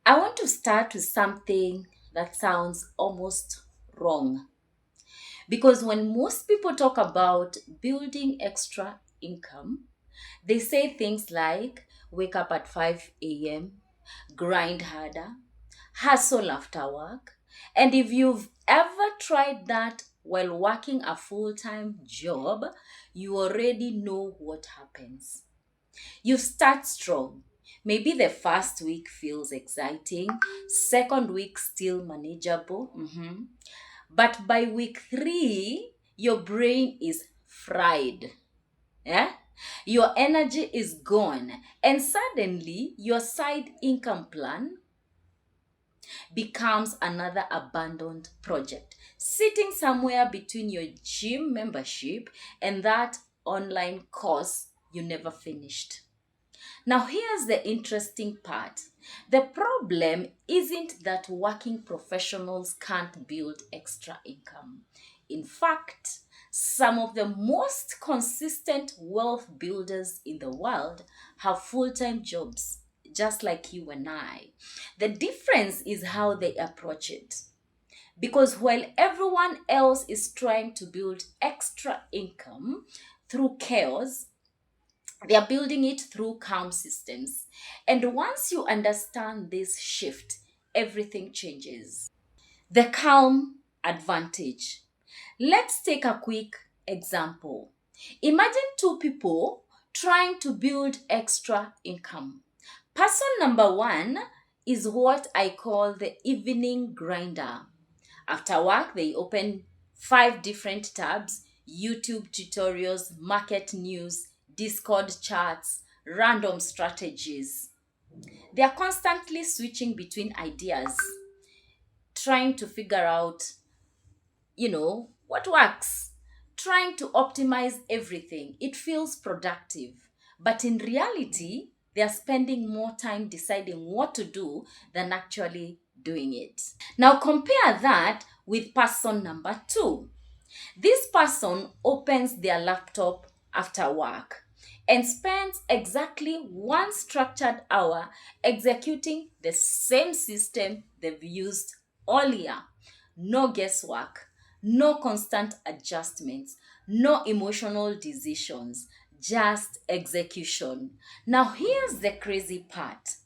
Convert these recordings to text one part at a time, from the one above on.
I want to start with something that sounds almost wrong. Because when most people talk about building extra income, they say things like wake up at 5 a.m., grind harder, hustle after work. And if you've ever tried that while working a full time job, you already know what happens. You start strong. Maybe the first week feels exciting, second week still manageable. But by week 3, your brain is fried. Yeah? Your energy is gone, and suddenly your side income plan becomes another abandoned project, sitting somewhere between your gym membership and that online course you never finished. Now, here's the interesting part. The problem isn't that working professionals can't build extra income. In fact, some of the most consistent wealth builders in the world have full time jobs, just like you and I. The difference is how they approach it. Because while everyone else is trying to build extra income through chaos, they are building it through calm systems. And once you understand this shift, everything changes. The calm advantage. Let's take a quick example. Imagine two people trying to build extra income. Person number one is what I call the evening grinder. After work, they open 5 different tabs: YouTube tutorials, market news, Discord chats, random strategies. They are constantly switching between ideas, trying to figure out, what works, trying to optimize everything. It feels productive. But in reality, they are spending more time deciding what to do than actually doing it. Now compare that with person number two. This person opens their laptop after work and spends exactly 1 structured hour executing the same system they've used all year. No guesswork, no constant adjustments, no emotional decisions, just execution. Now, here's the crazy part.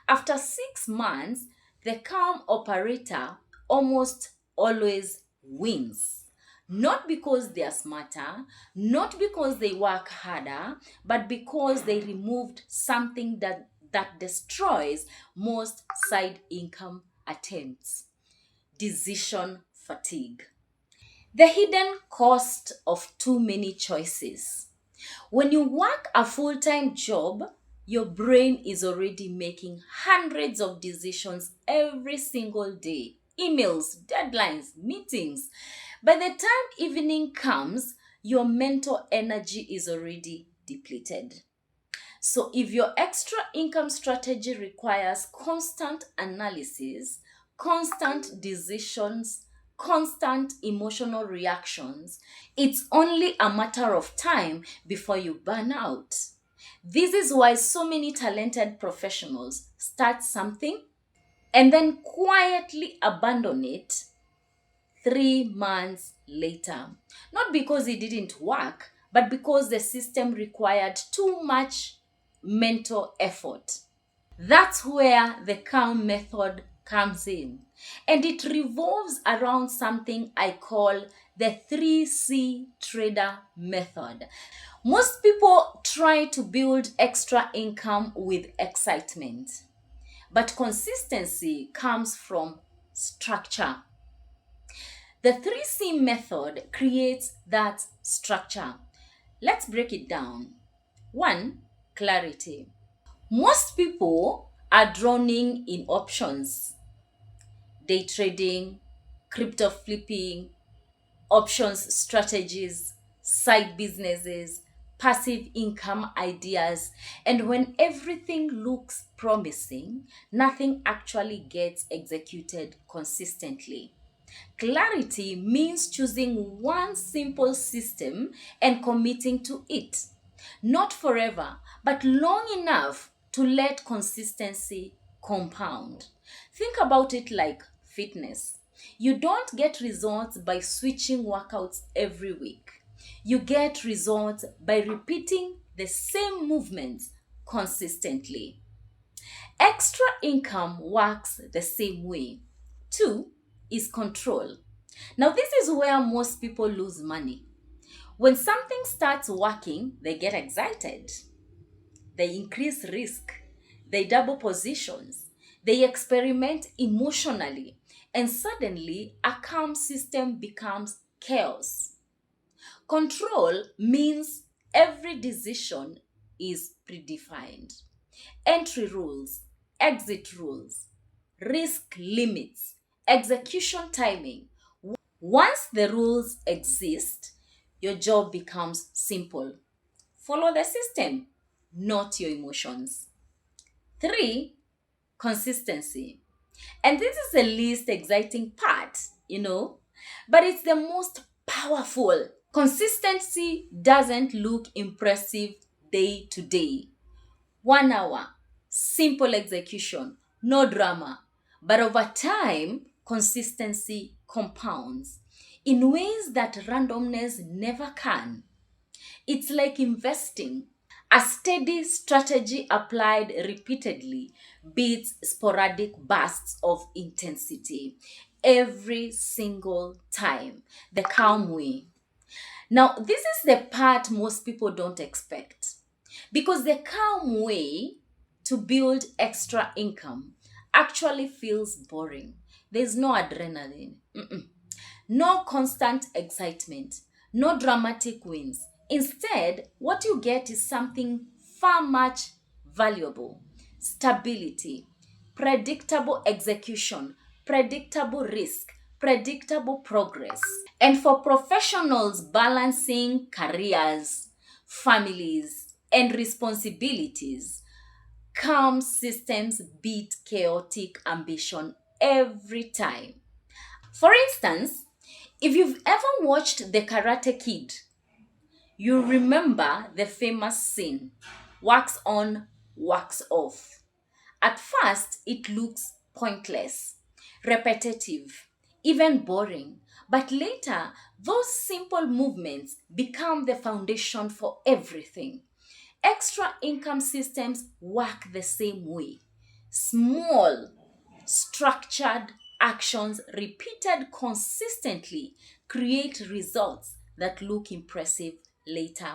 After 6 months, the calm operator almost always wins. Not because they are smarter, not because they work harder, but because they removed something that destroys most side income attempts: decision fatigue. The hidden cost of too many choices. When you work a full time job, your brain is already making hundreds of decisions every single day: emails, deadlines, meetings. By the time evening comes, your mental energy is already depleted. So, if your extra income strategy requires constant analysis, constant decisions, constant emotional reactions, it's only a matter of time before you burn out. This is why so many talented professionals start something and then quietly abandon it 3 months later. Not because it didn't work, but because the system required too much mental effort. That's where the calm method comes in. And it revolves around something I call the 3C trader method. Most people try to build extra income with excitement, but consistency comes from structure. The 3C method creates that structure. Let's break it down. 1. Clarity. Most people are drowning in options: day trading, crypto flipping, options strategies, side businesses, passive income ideas. And when everything looks promising, nothing actually gets executed consistently. Clarity means choosing one simple system and committing to it. Not forever, but long enough to let consistency compound. Think about it like fitness. You don't get results by switching workouts every week. You get results by repeating the same movements consistently. Extra income works the same way. Two is control. Now, this is where most people lose money. When something starts working, they get excited. They increase risk. They double positions. They experiment emotionally. And suddenly, a calm system becomes chaos. Control means every decision is predefined. Entry rules, exit rules, risk limits, execution timing. Once the rules exist, your job becomes simple. Follow the system, not your emotions. Three, consistency. And this is the least exciting part, but it's the most powerful. Consistency doesn't look impressive day to day. 1 hour, simple execution, no drama. But over time, consistency compounds in ways that randomness never can. It's like investing. A steady strategy applied repeatedly beats sporadic bursts of intensity every single time. The calm way. Now, this is the part most people don't expect. Because the calm way to build extra income actually feels boring. There's no adrenaline, no constant excitement, no dramatic wins. Instead, what you get is something far much valuable: stability, predictable execution, predictable risk, predictable progress. And for professionals balancing careers, families, and responsibilities, calm systems beat chaotic ambition every time. For instance, if you've ever watched The Karate Kid, you remember the famous scene: wax on, wax off. At first, it looks pointless, repetitive, even boring. But later, those simple movements become the foundation for everything. Extra income systems work the same way. Small, structured actions repeated consistently create results that look impressive later.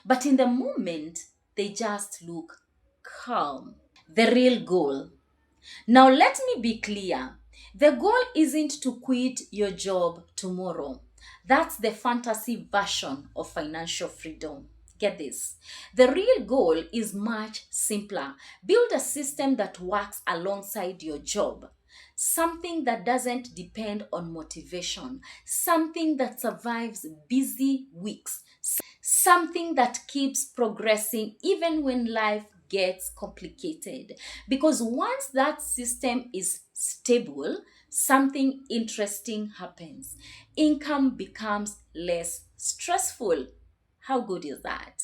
But in the moment, they just look calm. The real goal. Now, let me be clear. The goal isn't to quit your job tomorrow. That's the fantasy version of financial freedom. Get this. The real goal is much simpler. Build a system that works alongside your job. Something that doesn't depend on motivation. Something that survives busy weeks. Something that keeps progressing even when life gets complicated. Because once that system is stable, something interesting happens. Income becomes less stressful. How good is that?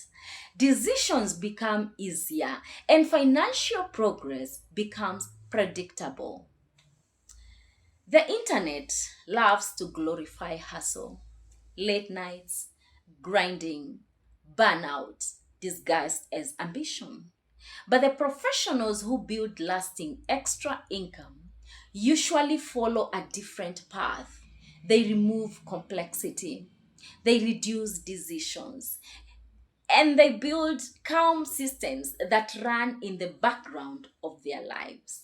Decisions become easier and financial progress becomes predictable. The internet loves to glorify hustle, late nights, grinding, burnout, disguised as ambition. But the professionals who build lasting extra income usually follow a different path. They remove complexity, they reduce decisions, and they build calm systems that run in the background of their lives.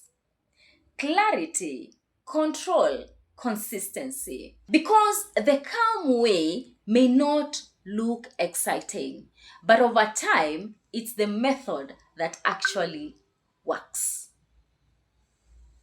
Clarity, control, consistency. Because the calm way may not look exciting, but over time, it's the method that actually works.